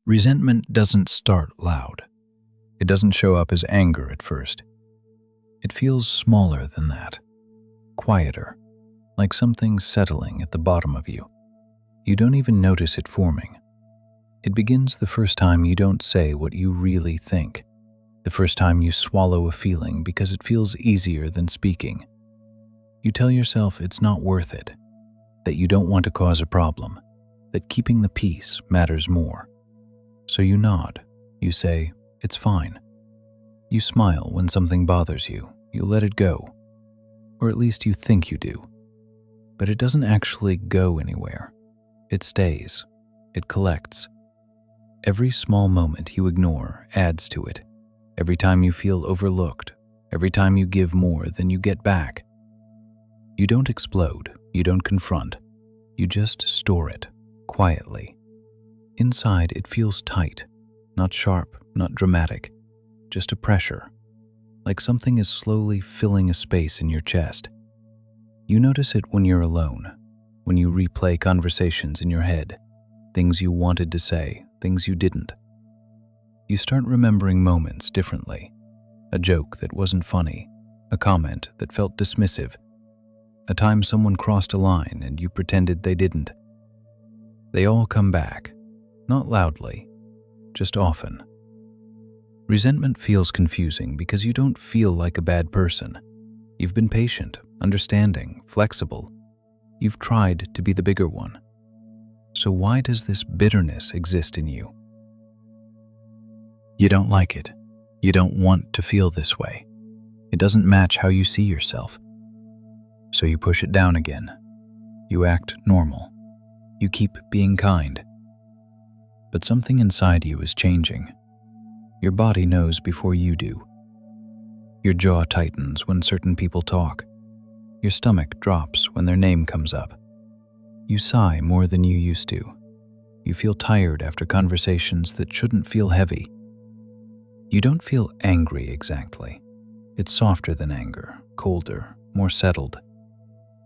Resentment doesn't start loud. It doesn't show up as anger at first. It feels smaller than that, quieter, like something settling at the bottom of you. You don't even notice it forming. It begins the first time you don't say what you really think, the first time you swallow a feeling because it feels easier than speaking. You tell yourself it's not worth it, that you don't want to cause a problem, that keeping the peace matters more. So you nod. You say, "It's fine." You smile when something bothers you. You let it go. Or at least you think you do. But it doesn't actually go anywhere. It stays. It collects. Every small moment you ignore adds to it. Every time you feel overlooked, every time you give more than you get back. You don't explode. You don't confront. You just store it, quietly. Inside, it feels tight, not sharp, not dramatic, just a pressure, like something is slowly filling a space in your chest. You notice it when you're alone, when you replay conversations in your head, things you wanted to say, things you didn't. You start remembering moments differently, a joke that wasn't funny, a comment that felt dismissive, a time someone crossed a line and you pretended they didn't. They all come back. Not loudly, just often. Resentment feels confusing because you don't feel like a bad person. You've been patient, understanding, flexible. You've tried to be the bigger one. So why does this bitterness exist in you? You don't like it. You don't want to feel this way. It doesn't match how you see yourself. So you push it down again. You act normal. You keep being kind. But something inside you is changing. Your body knows before you do. Your jaw tightens when certain people talk. Your stomach drops when their name comes up. You sigh more than you used to. You feel tired after conversations that shouldn't feel heavy. You don't feel angry exactly. It's softer than anger, colder, more settled,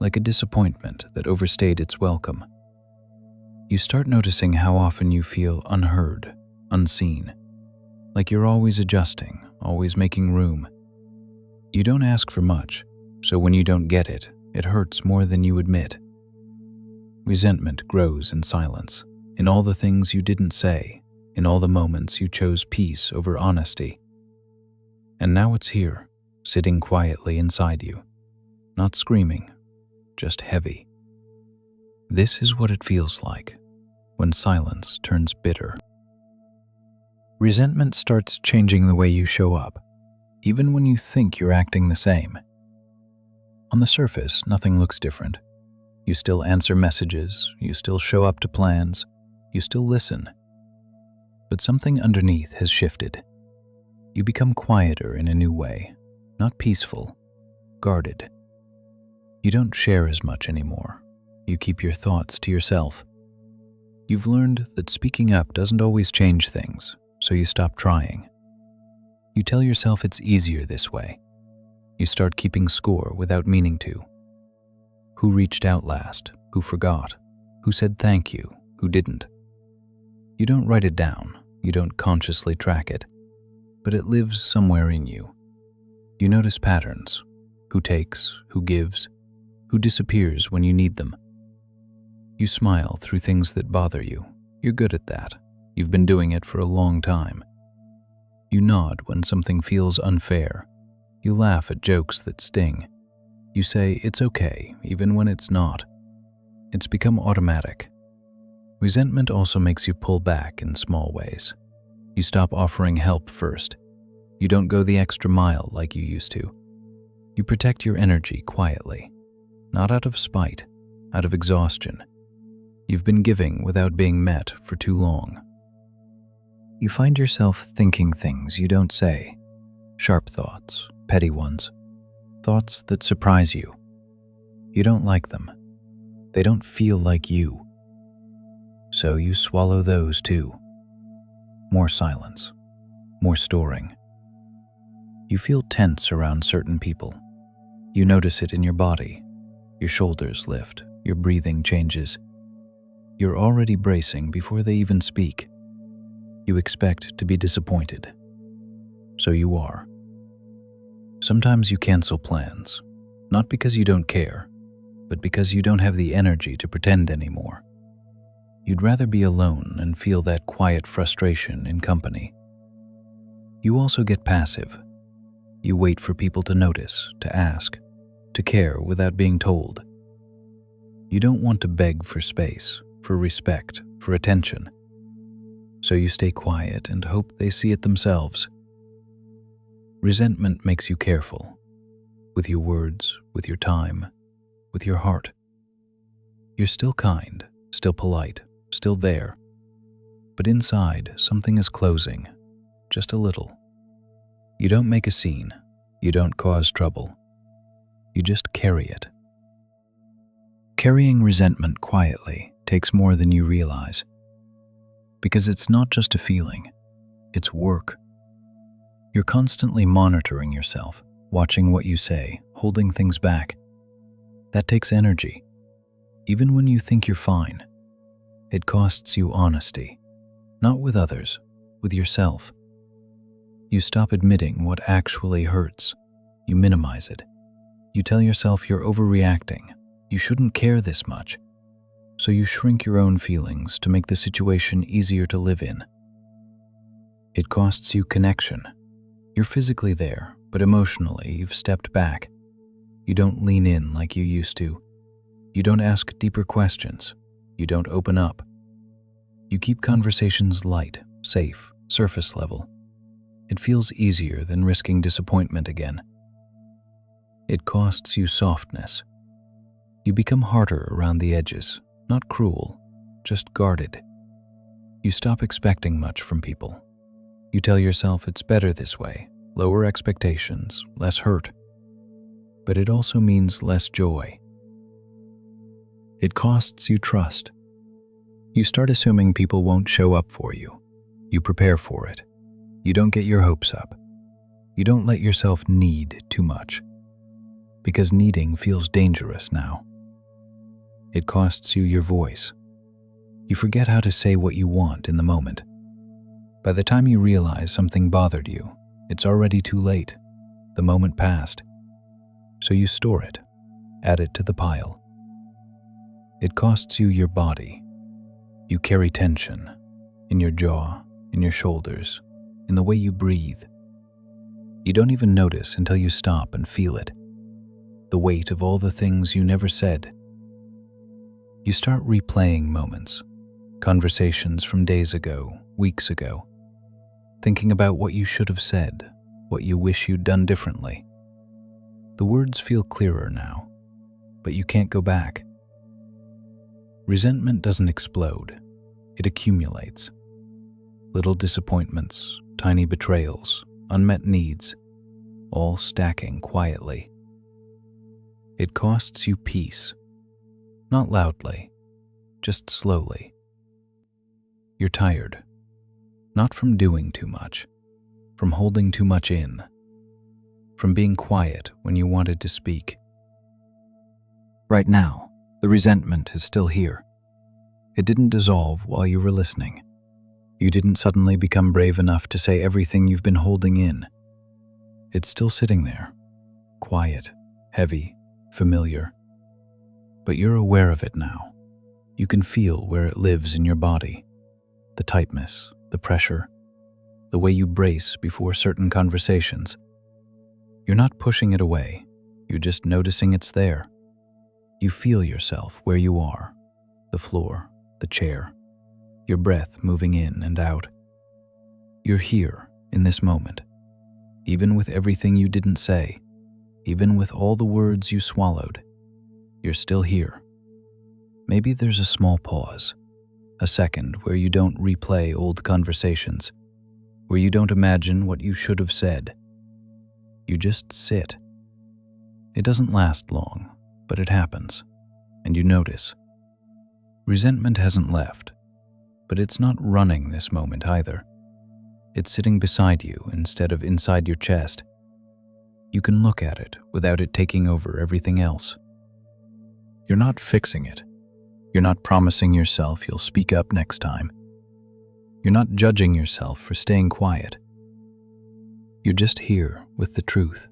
like a disappointment that overstayed its welcome. You start noticing how often you feel unheard, unseen, like you're always adjusting, always making room. You don't ask for much, so when you don't get it, it hurts more than you admit. Resentment grows in silence, in all the things you didn't say, in all the moments you chose peace over honesty. And now it's here, sitting quietly inside you, not screaming, just heavy. This is what it feels like when silence turns bitter. Resentment starts changing the way you show up, even when you think you're acting the same. On the surface, nothing looks different. You still answer messages, you still show up to plans, you still listen. But something underneath has shifted. You become quieter in a new way, not peaceful, guarded. You don't share as much anymore. You keep your thoughts to yourself. You've learned that speaking up doesn't always change things, so you stop trying. You tell yourself it's easier this way. You start keeping score without meaning to. Who reached out last? Who forgot? Who said thank you? Who didn't? You don't write it down. You don't consciously track it. But it lives somewhere in you. You notice patterns. Who takes? Who gives? Who disappears when you need them? You smile through things that bother you. You're good at that. You've been doing it for a long time. You nod when something feels unfair. You laugh at jokes that sting. You say it's okay, even when it's not. It's become automatic. Resentment also makes you pull back in small ways. You stop offering help first. You don't go the extra mile like you used to. You protect your energy quietly, not out of spite, out of exhaustion. You've been giving without being met for too long. You find yourself thinking things you don't say, sharp thoughts, petty ones, thoughts that surprise you. You don't like them. They don't feel like you. So you swallow those too. More silence, more storing. You feel tense around certain people. You notice it in your body. Your shoulders lift, your breathing changes. You're already bracing before they even speak. You expect to be disappointed. So you are. Sometimes you cancel plans, not because you don't care, but because you don't have the energy to pretend anymore. You'd rather be alone and feel that quiet frustration in company. You also get passive. You wait for people to notice, to ask, to care without being told. You don't want to beg for space, for respect, for attention. So you stay quiet and hope they see it themselves. Resentment makes you careful, with your words, with your time, with your heart. You're still kind, still polite, still there. But inside, something is closing, just a little. You don't make a scene. You don't cause trouble. You just carry it. Carrying resentment quietly takes more than you realize. Because it's not just a feeling, it's work. You're constantly monitoring yourself, watching what you say, holding things back. That takes energy. Even when you think you're fine, it costs you honesty. Not with others, with yourself. You stop admitting what actually hurts. You minimize it. You tell yourself you're overreacting. You shouldn't care this much. So you shrink your own feelings to make the situation easier to live in. It costs you connection. You're physically there, but emotionally you've stepped back. You don't lean in like you used to. You don't ask deeper questions. You don't open up. You keep conversations light, safe, surface level. It feels easier than risking disappointment again. It costs you softness. You become harder around the edges, not cruel, just guarded. You stop expecting much from people. You tell yourself it's better this way, lower expectations, less hurt. But it also means less joy. It costs you trust. You start assuming people won't show up for you. You prepare for it. You don't get your hopes up. You don't let yourself need too much. Because needing feels dangerous now. It costs you your voice. You forget how to say what you want in the moment. By the time you realize something bothered you, it's already too late. The moment passed. So you store it, add it to the pile. It costs you your body. You carry tension in your jaw, in your shoulders, in the way you breathe. You don't even notice until you stop and feel it. The weight of all the things you never said. You start replaying moments, conversations from days ago, weeks ago, thinking about what you should have said, what you wish you'd done differently. The words feel clearer now, but you can't go back. Resentment doesn't explode, it accumulates. Little disappointments, tiny betrayals, unmet needs, all stacking quietly. It costs you peace, not loudly, just slowly. You're tired, not from doing too much, from holding too much in, from being quiet when you wanted to speak. Right now, the resentment is still here. It didn't dissolve while you were listening. You didn't suddenly become brave enough to say everything you've been holding in. It's still sitting there, quiet, heavy, familiar. But you're aware of it now. You can feel where it lives in your body. The tightness, the pressure, the way you brace before certain conversations. You're not pushing it away. You're just noticing it's there. You feel yourself where you are, the floor, the chair, your breath moving in and out. You're here in this moment, even with everything you didn't say, even with all the words you swallowed. You're still here. Maybe there's a small pause, a second where you don't replay old conversations, where you don't imagine what you should have said. You just sit. It doesn't last long, but it happens, and you notice. Resentment hasn't left, but it's not running this moment either. It's sitting beside you instead of inside your chest. You can look at it without it taking over everything else. You're not fixing it. You're not promising yourself you'll speak up next time. You're not judging yourself for staying quiet. You're just here with the truth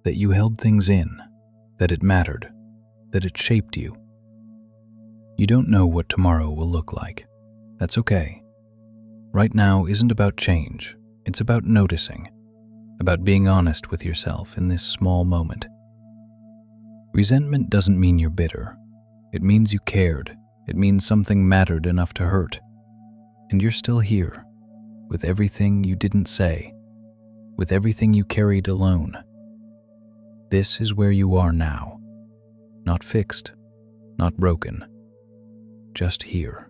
that you held things in, that it mattered, that it shaped you. You don't know what tomorrow will look like. That's okay. Right now isn't about change. It's about noticing, about being honest with yourself in this small moment. Resentment doesn't mean you're bitter. It means you cared. It means something mattered enough to hurt. And you're still here, with everything you didn't say, with everything you carried alone. This is where you are now. Not fixed, not broken, just here.